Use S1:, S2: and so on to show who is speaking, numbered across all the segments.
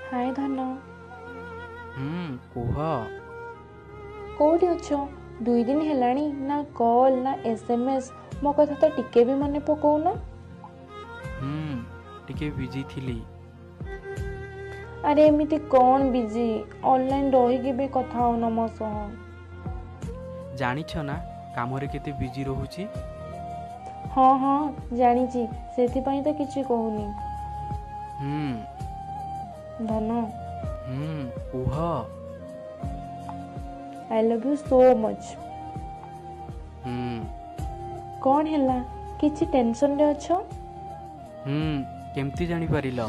S1: हाय धन।
S2: कुह।
S1: कोठी अच्छो? 2 दिन हेलाणी ना कॉल ना एसएमएस मो कथा तो टिके भी मने पकोना।
S2: टिके बिजी थिली।
S1: अरे एमिति कौन बिजी? ऑनलाइन रही भी कथा हो न मो सह।
S2: जानिछ ना कामरे केते बिजी रहुची।
S1: हाँ हाँ जानिची सेथिपाई तो किछि कहूनी। धन
S2: कुह।
S1: I love you so much. कौन हैला? किछि टेंशन रे अच्छो?
S2: केमती जानी परिल?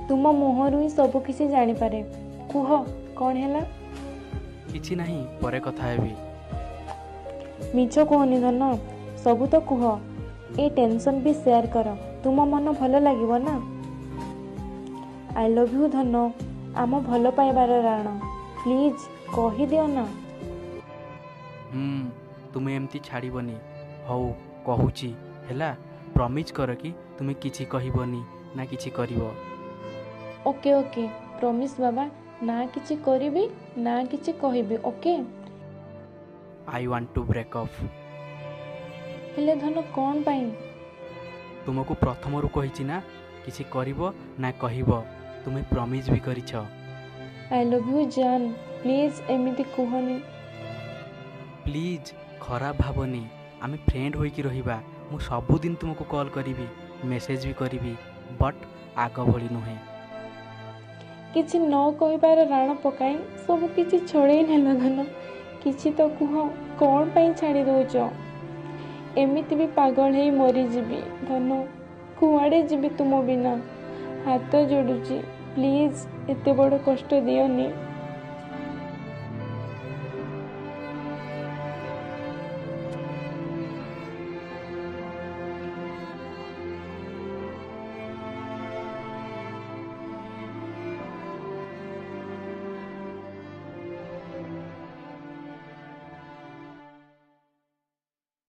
S1: तुम मुहरु ही सब किछि जानी पारे। कुह कौन हैला?
S2: किछि नहीं परे कथा हेबी।
S1: मिछ कहनी धन सबू तो कुह। ए टेंशन भी शेयर कर तुम मन भल लगिबो ना। आई लव यू धन आम भल पाइबार राण प्लीज कहि दियो ना।
S2: तुमे एमती छाड़बनी। हौ कहूची हैला प्रमिज कर कि तुमे किछि कहिबनी ना किछि करिवो।
S1: ओके ओके प्रॉमिस बाबा ना किछि करिबी ना किछि कहिबी okay.
S2: I want to break up.
S1: हेले धन कौन पाई?
S2: तुमको प्रथमरु कहिछि ना किछि करिवो ना कहिबो तुमे प्रमिज भी करिछ।
S1: आई लव यू जान प्लीज एमिति कहनी।
S2: प्लीज खराब भावनी आमे फ्रेंड होइकी रहिबा। मु सबुदिन तुमको कॉल करिवि मेसेज भी करिवि बट आग भली नुहे।
S1: किछि न कहिबार राण पकाई सब किछि छड़ेई नेला धन। किछि तो कुह कौन पाई छाड़ी दउछ? एमिति भी पागल हेई मरी जीवी धन। कुआड़े जीवी तुम बिना? हाथ जोड़ुची प्लीज एते बड़ कष्ट दियोनी।